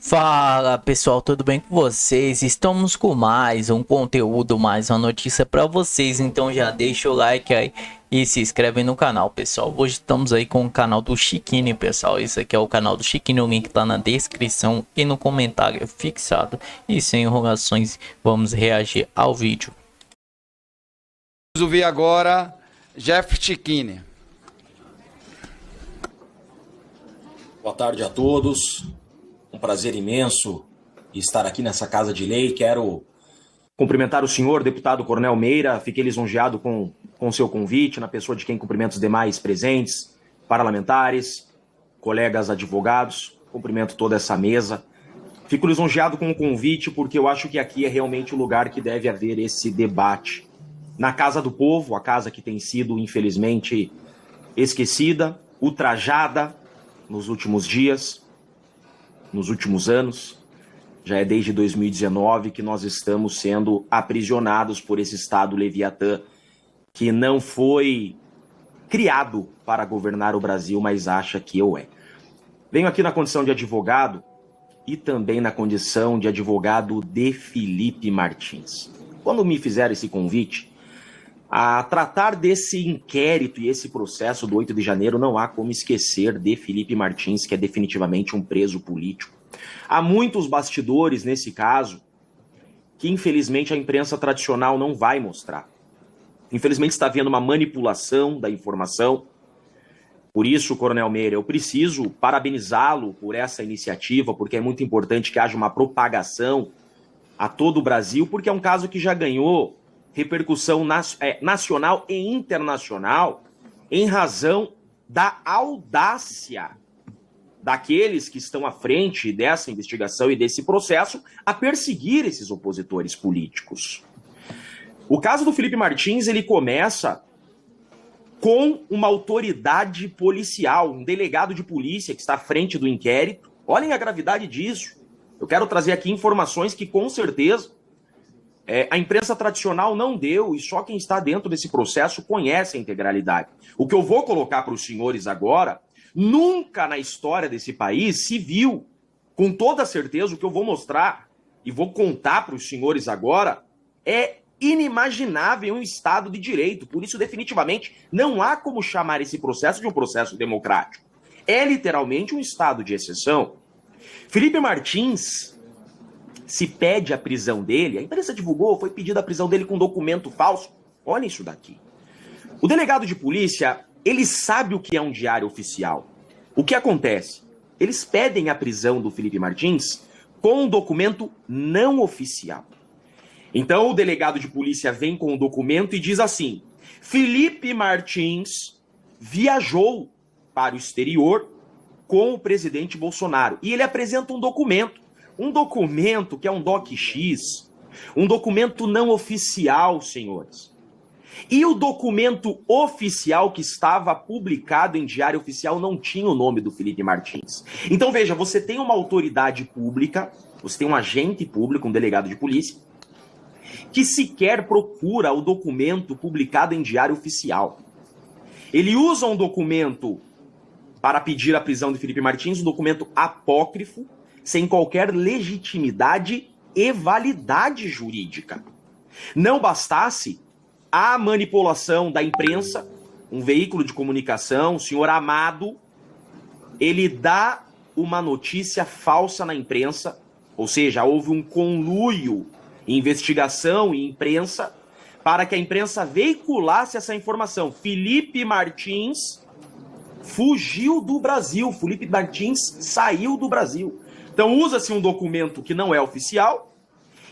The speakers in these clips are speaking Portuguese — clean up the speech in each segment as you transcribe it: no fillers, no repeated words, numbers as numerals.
Fala pessoal, tudo bem com vocês? Estamos com mais um conteúdo, mais uma notícia para vocês. Então já deixa o like aí e se inscreve no canal, pessoal. Hoje estamos aí com o canal do Chiquini, pessoal. Esse aqui é o canal do Chiquini, o link tá na descrição e no comentário fixado. E sem enrolações, vamos reagir ao vídeo. Vamos ouvir agora Jeff Chiquini. Boa tarde a todos. Um prazer imenso estar aqui nessa Casa de Lei. Quero cumprimentar o senhor, deputado Coronel Meira. Fiquei lisonjeado com o seu convite, na pessoa de quem cumprimento os demais presentes, parlamentares, colegas advogados. Cumprimento toda essa mesa. Fico lisonjeado com o convite porque eu acho que aqui é realmente o lugar que deve haver esse debate. Na Casa do Povo, a casa que tem sido, infelizmente, esquecida, ultrajada nos últimos dias, nos últimos anos. Já é desde 2019 que nós estamos sendo aprisionados por esse Estado Leviatã, que não foi criado para governar o Brasil, mas acha que o é. Venho aqui na condição de advogado e também na condição de advogado de Felipe Martins. Quando me fizeram esse convite a tratar desse inquérito e esse processo do 8 de janeiro, não há como esquecer de Felipe Martins, que é definitivamente um preso político. Há muitos bastidores nesse caso que, infelizmente, a imprensa tradicional não vai mostrar. Infelizmente, está havendo uma manipulação da informação. Por isso, Coronel Meira, eu preciso parabenizá-lo por essa iniciativa, porque é muito importante que haja uma propagação a todo o Brasil, porque é um caso que já ganhou repercussão nacional e internacional em razão da audácia daqueles que estão à frente dessa investigação e desse processo a perseguir esses opositores políticos. O caso do Felipe Martins, ele começa com uma autoridade policial, um delegado de polícia que está à frente do inquérito. Olhem a gravidade disso. Eu quero trazer aqui informações que, com certeza, a imprensa tradicional não deu, e só quem está dentro desse processo conhece a integralidade. O que eu vou colocar para os senhores agora, nunca na história desse país se viu, com toda certeza, o que eu vou mostrar e vou contar para os senhores agora, é inimaginável em um Estado de direito. Por isso, definitivamente, não há como chamar esse processo de um processo democrático. É literalmente um estado de exceção. Felipe Martins se pede a prisão dele, a imprensa divulgou, foi pedida a prisão dele com documento falso. Olha isso daqui. O delegado de polícia, ele sabe o que é um diário oficial. O que acontece? Eles pedem a prisão do Felipe Martins com um documento não oficial. Então o delegado de polícia vem com o documento e diz assim: Felipe Martins viajou para o exterior com o presidente Bolsonaro. E ele apresenta um documento que é um DOC-X, um documento não oficial, senhores. E o documento oficial que estava publicado em diário oficial não tinha o nome do Felipe Martins. Então veja, você tem uma autoridade pública, você tem um agente público, um delegado de polícia, que sequer procura o documento publicado em diário oficial. Ele usa um documento para pedir a prisão de Felipe Martins, um documento apócrifo, sem qualquer legitimidade e validade jurídica. Não bastasse a manipulação da imprensa, um veículo de comunicação, o senhor Amado, ele dá uma notícia falsa na imprensa, ou seja, houve um conluio, investigação e imprensa, para que a imprensa veiculasse essa informação. Felipe Martins fugiu do Brasil, Felipe Martins saiu do Brasil. Então usa-se um documento que não é oficial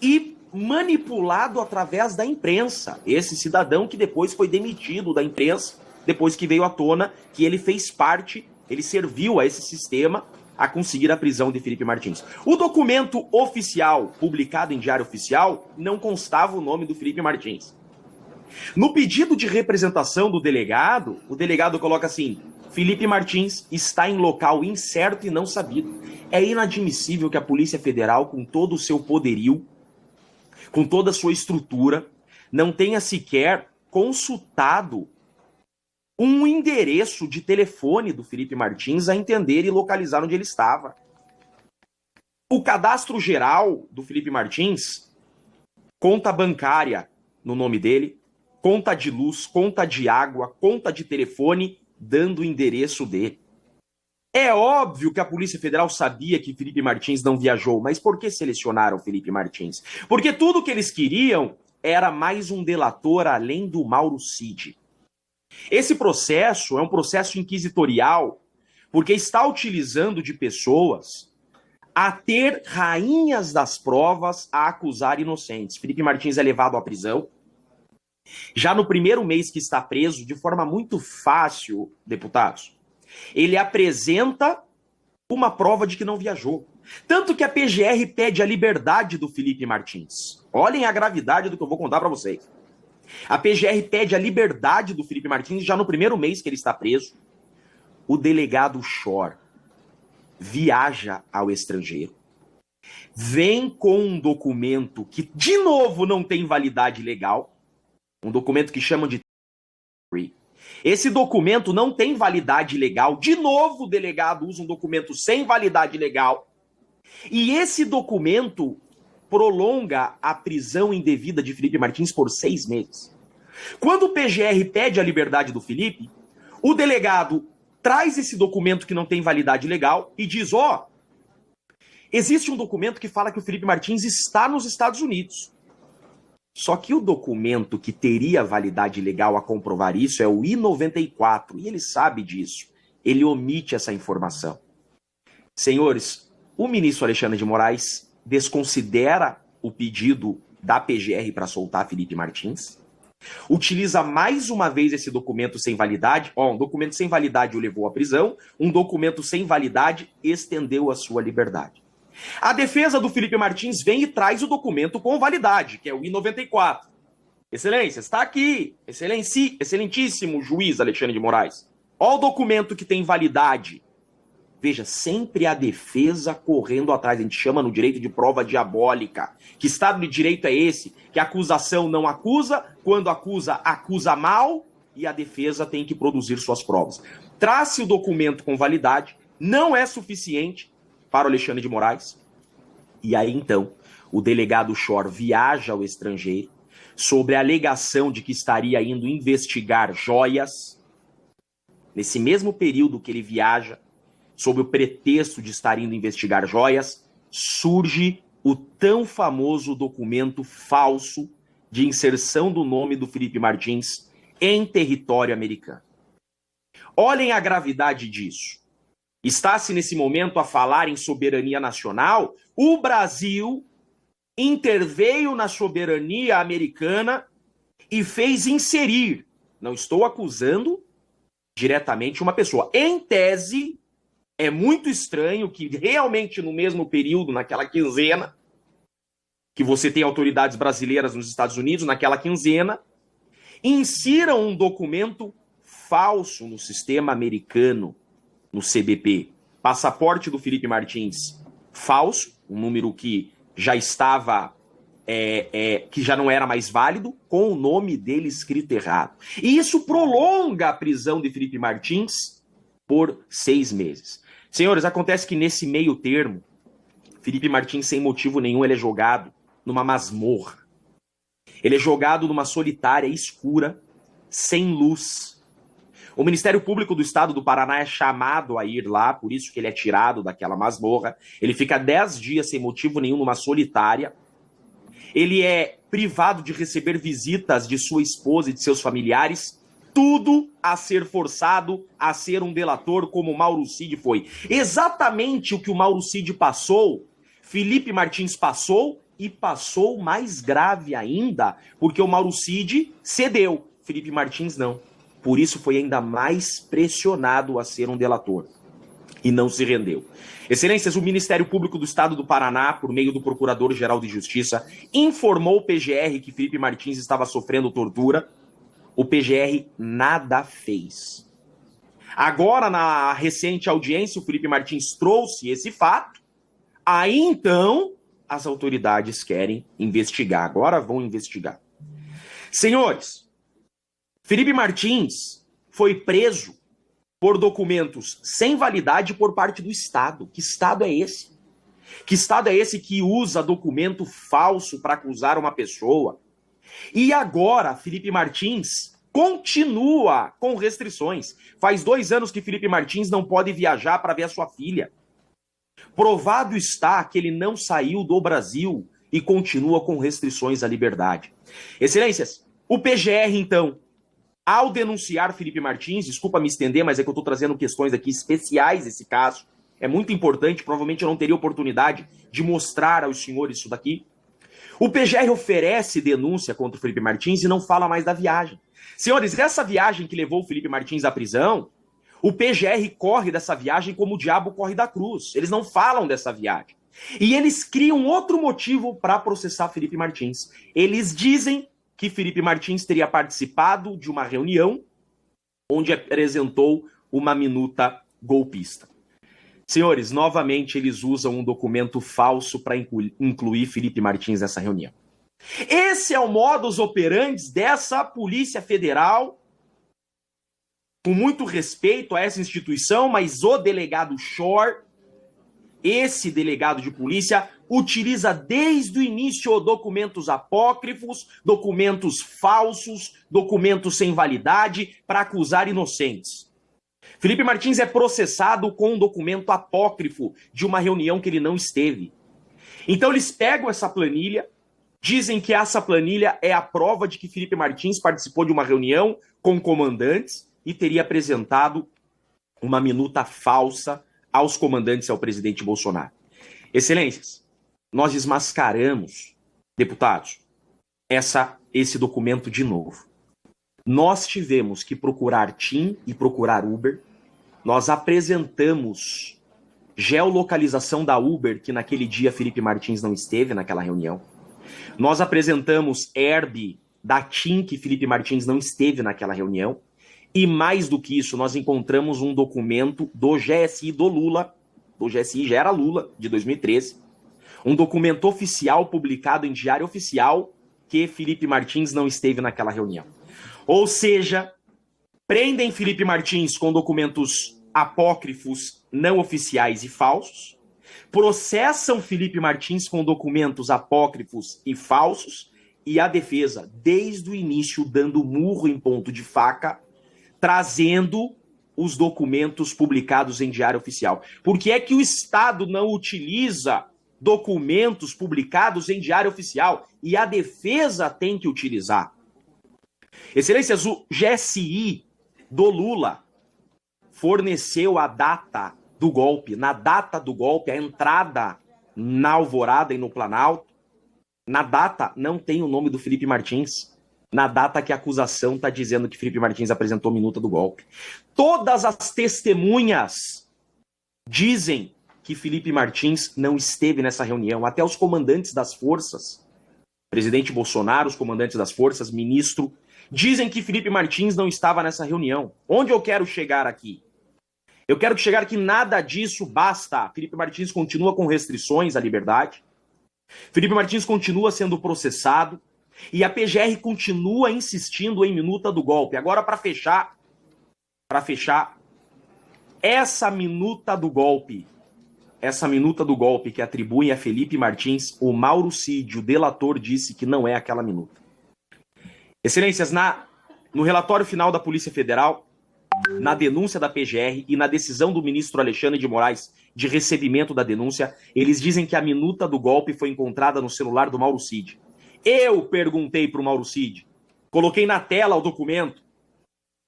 e manipulado através da imprensa. Esse cidadão que depois foi demitido da imprensa, depois que veio à tona que ele fez parte, ele serviu a esse sistema a conseguir a prisão de Felipe Martins. O documento oficial, publicado em diário oficial, não constava o nome do Felipe Martins. No pedido de representação do delegado, o delegado coloca assim: Felipe Martins está em local incerto e não sabido. É inadmissível que a Polícia Federal, com todo o seu poderio, com toda a sua estrutura, não tenha sequer consultado um endereço de telefone do Felipe Martins a entender e localizar onde ele estava. O cadastro geral do Felipe Martins, conta bancária no nome dele, conta de luz, conta de água, conta de telefone, dando o endereço dele. É óbvio que a Polícia Federal sabia que Felipe Martins não viajou, mas por que selecionaram Felipe Martins? Porque tudo que eles queriam era mais um delator além do Mauro Cid. Esse processo é um processo inquisitorial, porque está utilizando de pessoas a ter rainhas das provas a acusar inocentes. Felipe Martins é levado à prisão. Já no primeiro mês que está preso, de forma muito fácil, deputados, ele apresenta uma prova de que não viajou. Tanto que a PGR pede a liberdade do Felipe Martins. Olhem a gravidade do que eu vou contar para vocês. A PGR pede a liberdade do Felipe Martins já no primeiro mês que ele está preso. O delegado Schor viaja ao estrangeiro, vem com um documento que, de novo, não tem validade legal, um documento que chamam de... Esse documento não tem validade legal. De novo, o delegado usa um documento sem validade legal. E esse documento prolonga a prisão indevida de Felipe Martins por 6 meses. Quando o PGR pede a liberdade do Felipe, o delegado traz esse documento que não tem validade legal e diz, existe um documento que fala que o Felipe Martins está nos Estados Unidos. Só que o documento que teria validade legal a comprovar isso é o I-94, e ele sabe disso. Ele omite essa informação. Senhores, o ministro Alexandre de Moraes desconsidera o pedido da PGR para soltar Felipe Martins, utiliza mais uma vez esse documento sem validade. Um documento sem validade o levou à prisão, um documento sem validade estendeu a sua liberdade. A defesa do Felipe Martins vem e traz o documento com validade, que é o I-94. Excelência, está aqui. Excelentíssimo juiz Alexandre de Moraes. Olha o documento que tem validade. Veja, sempre a defesa correndo atrás. A gente chama no direito de prova diabólica. Que estado de direito é esse? Que a acusação não acusa, quando acusa, acusa mal, e a defesa tem que produzir suas provas. Traz-se o documento com validade, não é suficiente para o Alexandre de Moraes. E aí, então, o delegado Schor viaja ao estrangeiro sobre a alegação de que estaria indo investigar joias. Nesse mesmo período que ele viaja, sob o pretexto de estar indo investigar joias, surge o tão famoso documento falso de inserção do nome do Felipe Martins em território americano. Olhem a gravidade disso. Está-se nesse momento a falar em soberania nacional. O Brasil interveio na soberania americana e fez inserir. Não estou acusando diretamente uma pessoa. Em tese, é muito estranho que realmente no mesmo período, naquela quinzena, que você tem autoridades brasileiras nos Estados Unidos, naquela quinzena, insiram um documento falso no sistema americano, no CBP. Passaporte do Felipe Martins falso, um número que já estava, que já não era mais válido, com o nome dele escrito errado. E isso prolonga a prisão de Felipe Martins por 6 meses. Senhores, acontece que nesse meio termo, Felipe Martins, sem motivo nenhum, ele é jogado numa masmorra. Ele é jogado numa solitária escura, sem luz. O Ministério Público do Estado do Paraná é chamado a ir lá, por isso que ele é tirado daquela masmorra. Ele fica 10 dias sem motivo nenhum numa solitária. Ele é privado de receber visitas de sua esposa e de seus familiares. Tudo a ser forçado a ser um delator como o Mauro Cid foi. Exatamente o que o Mauro Cid passou, Felipe Martins passou, e passou mais grave ainda, porque o Mauro Cid cedeu, Felipe Martins não. Por isso foi ainda mais pressionado a ser um delator. E não se rendeu. Excelências, o Ministério Público do Estado do Paraná, por meio do Procurador-Geral de Justiça, informou o PGR que Felipe Martins estava sofrendo tortura. O PGR nada fez. Agora, na recente audiência, o Felipe Martins trouxe esse fato. Aí, então, as autoridades querem investigar. Agora vão investigar. Senhores, Felipe Martins foi preso por documentos sem validade por parte do Estado. Que Estado é esse? Que Estado é esse que usa documento falso para acusar uma pessoa? E agora, Felipe Martins continua com restrições. Faz 2 anos que Felipe Martins não pode viajar para ver a sua filha. Provado está que ele não saiu do Brasil e continua com restrições à liberdade. Excelências, o PGR, então, ao denunciar Felipe Martins, desculpa me estender, mas é que eu estou trazendo questões aqui especiais desse caso, é muito importante, provavelmente eu não teria oportunidade de mostrar aos senhores isso daqui. O PGR oferece denúncia contra o Felipe Martins e não fala mais da viagem. Senhores, essa viagem que levou o Felipe Martins à prisão, o PGR corre dessa viagem como o diabo corre da cruz. Eles não falam dessa viagem. E eles criam outro motivo para processar Felipe Martins. Eles dizem que Felipe Martins teria participado de uma reunião onde apresentou uma minuta golpista. Senhores, novamente eles usam um documento falso para incluir Felipe Martins nessa reunião. Esse é o modus operandi dessa Polícia Federal, com muito respeito a essa instituição, mas o delegado Shor, esse delegado de polícia, utiliza desde o início documentos apócrifos, documentos falsos, documentos sem validade para acusar inocentes. Felipe Martins é processado com um documento apócrifo de uma reunião que ele não esteve. Então eles pegam essa planilha, dizem que essa planilha é a prova de que Felipe Martins participou de uma reunião com comandantes e teria apresentado uma minuta falsa aos comandantes e ao presidente Bolsonaro. Excelências, nós desmascaramos, deputados, esse documento de novo. Nós tivemos que procurar TIM e procurar Uber. Nós apresentamos geolocalização da Uber, que naquele dia Felipe Martins não esteve naquela reunião. Nós apresentamos Herb da TIM, que Felipe Martins não esteve naquela reunião. E mais do que isso, nós encontramos um documento do GSI do Lula, do GSI já era Lula, de 2013, um documento oficial publicado em Diário Oficial que Felipe Martins não esteve naquela reunião. Ou seja, prendem Felipe Martins com documentos apócrifos, não oficiais e falsos, processam Felipe Martins com documentos apócrifos e falsos, e a defesa, desde o início, dando murro em ponto de faca, trazendo os documentos publicados em Diário Oficial. Por que é que o Estado não utiliza documentos publicados em Diário Oficial e a defesa tem que utilizar? Excelências, o GSI do Lula forneceu a data do golpe. Na data do golpe, a entrada na Alvorada e no Planalto, na data não tem o nome do Felipe Martins. Na data que a acusação está dizendo que Felipe Martins apresentou minuta do golpe. Todas as testemunhas dizem que Felipe Martins não esteve nessa reunião. Até os comandantes das forças, presidente Bolsonaro, os comandantes das forças, ministro, dizem que Felipe Martins não estava nessa reunião. Onde eu quero chegar aqui? Eu quero chegar que nada disso basta. Felipe Martins continua com restrições à liberdade. Felipe Martins continua sendo processado. E a PGR continua insistindo em minuta do golpe. Agora, para fechar, essa minuta do golpe que atribuem a Felipe Martins, o Mauro Cid, o delator, disse que não é aquela minuta. Excelências, no relatório final da Polícia Federal, na denúncia da PGR e na decisão do ministro Alexandre de Moraes de recebimento da denúncia, eles dizem que a minuta do golpe foi encontrada no celular do Mauro Cid. Eu perguntei para o Mauro Cid, coloquei na tela o documento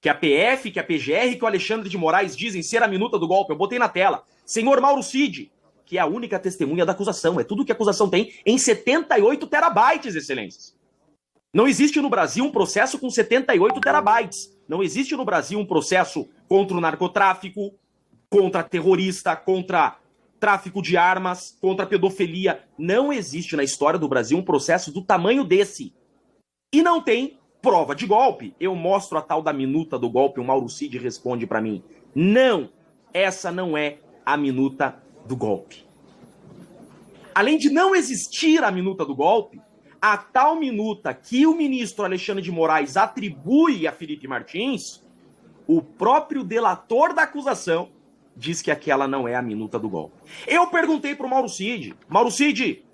que a PF, que a PGR, que o Alexandre de Moraes dizem ser a minuta do golpe. Eu botei na tela. Senhor Mauro Cid, que é a única testemunha da acusação. É tudo que a acusação tem em 78 terabytes, excelências. Não existe no Brasil um processo com 78 terabytes. Não existe no Brasil um processo contra o narcotráfico, contra terrorista, contra tráfico de armas, contra pedofilia. Não existe na história do Brasil um processo do tamanho desse. E não tem prova de golpe. Eu mostro a tal da minuta do golpe, o Mauro Cid responde para mim, não, essa não é a minuta do golpe. Além de não existir a minuta do golpe, a tal minuta que o ministro Alexandre de Moraes atribui a Felipe Martins, o próprio delator da acusação diz que aquela não é a minuta do golpe. Eu perguntei para o Mauro Cid,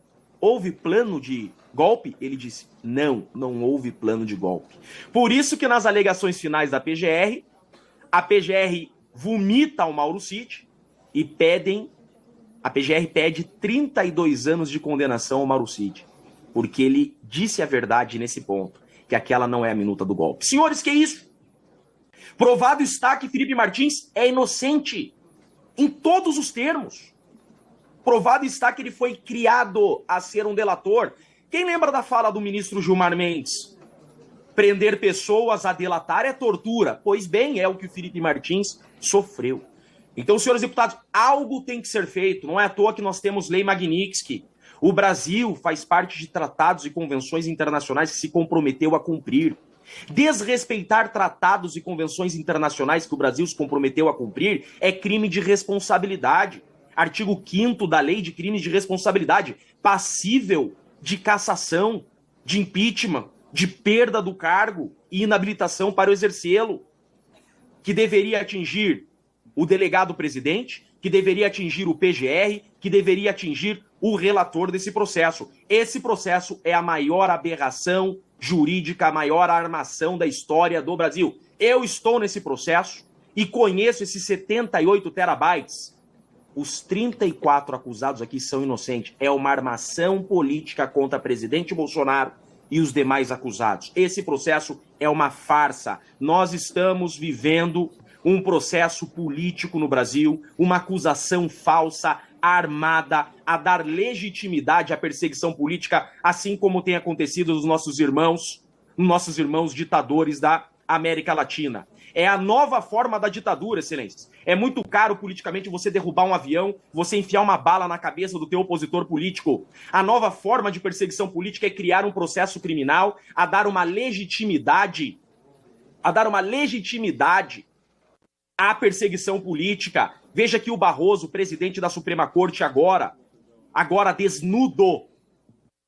houve plano de golpe? Ele disse, não houve plano de golpe. Por isso que nas alegações finais da PGR, a PGR vomita o Mauro Cid e a PGR pede 32 anos de condenação ao Mauro Cid, porque ele disse a verdade nesse ponto, que aquela não é a minuta do golpe. Senhores, que isso? Provado está que Felipe Martins é inocente em todos os termos. Provado está que ele foi criado a ser um delator. Quem lembra da fala do ministro Gilmar Mendes? Prender pessoas a delatar é tortura. Pois bem, é o que o Felipe Martins sofreu. Então, senhores deputados, algo tem que ser feito. Não é à toa que nós temos lei Magnitsky. O Brasil faz parte de tratados e convenções internacionais que se comprometeu a cumprir. Desrespeitar tratados e convenções internacionais que o Brasil se comprometeu a cumprir é crime de responsabilidade. Artigo 5º da Lei de Crimes de Responsabilidade, passível de cassação, de impeachment, de perda do cargo e inabilitação para exercê-lo, que deveria atingir o delegado-presidente, que deveria atingir o PGR, que deveria atingir o relator desse processo. Esse processo é a maior aberração jurídica, a maior armação da história do Brasil. Eu estou nesse processo e conheço esses 78 terabytes. Os 34 acusados aqui são inocentes. É uma armação política contra o presidente Bolsonaro e os demais acusados. Esse processo é uma farsa. Nós estamos vivendo um processo político no Brasil, uma acusação falsa, armada, a dar legitimidade à perseguição política, assim como tem acontecido nos nossos irmãos ditadores da América Latina. É a nova forma da ditadura, excelências. É muito caro politicamente você derrubar um avião, você enfiar uma bala na cabeça do teu opositor político. A nova forma de perseguição política é criar um processo criminal, a dar uma legitimidade à perseguição política. Veja que o Barroso, presidente da Suprema Corte agora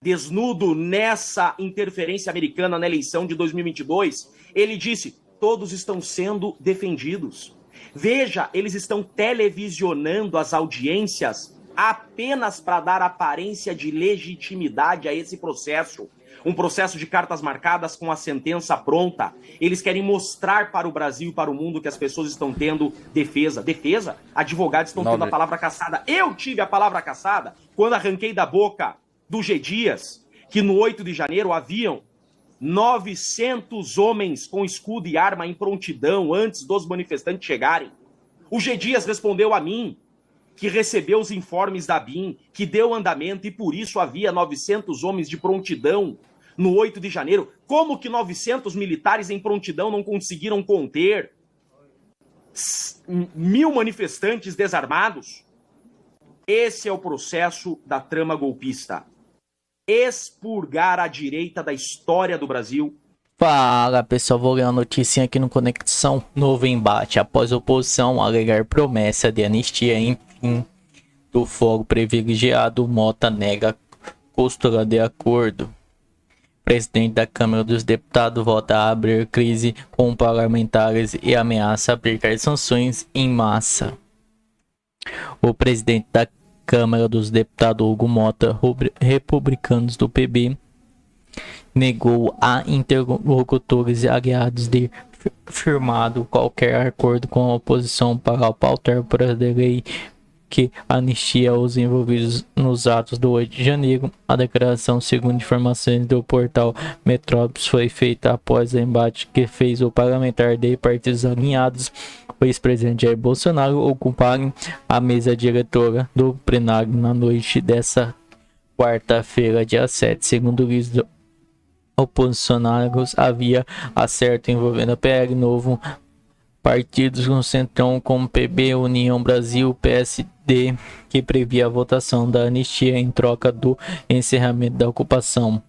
desnudo nessa interferência americana na eleição de 2022, ele disse, todos estão sendo defendidos. Veja, eles estão televisionando as audiências apenas para dar aparência de legitimidade a esse processo. Um processo de cartas marcadas com a sentença pronta. Eles querem mostrar para o Brasil e para o mundo que as pessoas estão tendo defesa. Defesa? Advogados estão tendo a palavra cassada. Eu tive a palavra cassada quando arranquei da boca do G. Dias que no 8 de janeiro haviam 900 homens com escudo e arma em prontidão antes dos manifestantes chegarem. O G. Dias respondeu a mim que recebeu os informes da BIM, que deu andamento e por isso havia 900 homens de prontidão no 8 de janeiro. Como que 900 militares em prontidão não conseguiram conter 1.000 manifestantes desarmados? Esse é o processo da trama golpista. Expurgar a direita da história do Brasil. Fala pessoal, vou ler uma notícia aqui no Conexão. Novo embate após oposição alegar promessa de anistia em fim do fórum privilegiado. Mota nega costura de acordo. Presidente da Câmara dos Deputados vota a abrir crise com parlamentares e ameaça aplicar sanções em massa. O presidente da Câmara dos Deputados, Hugo Mota, republicanos do PB, negou a interlocutores e aliados de firmado qualquer acordo com a oposição para pautar para a lei que anistia os envolvidos nos atos do 8 de janeiro. A declaração, segundo informações do portal Metrópolis, foi feita após o embate que fez o parlamentar de partidos alinhados, o ex-presidente Jair Bolsonaro, ocuparem a mesa diretora do plenário na noite dessa quarta-feira, dia 7. Segundo os oposicionários, havia acerto envolvendo a PL Novo, partidos no Centrão como PB, União Brasil, PSD, que previa a votação da anistia em troca do encerramento da ocupação.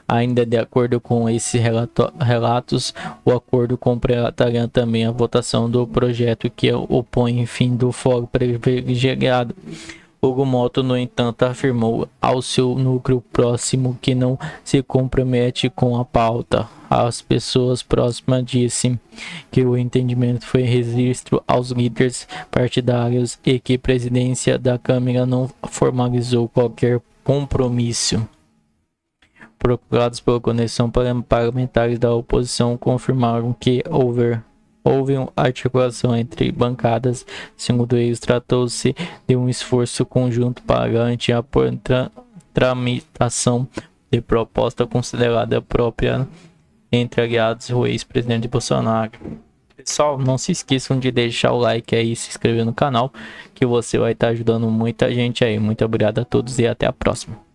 Ainda de acordo com esses relatos, o acordo completaria também a votação do projeto que opõe fim do fórum privilegiado. Hugo Motta, no entanto, afirmou ao seu núcleo próximo que não se compromete com a pauta. As pessoas próximas disse que o entendimento foi registro aos líderes partidários e que a presidência da Câmara não formalizou qualquer compromisso. Procurados pela Conexão, parlamentares da oposição confirmaram que houve uma articulação entre bancadas. Segundo eles, tratou-se de um esforço conjunto para garantir a tramitação de proposta considerada própria entre aliados do ex-presidente Bolsonaro. Pessoal, não se esqueçam de deixar o like aí e se inscrever no canal, que você vai estar ajudando muita gente aí. Muito obrigado a todos e até a próxima.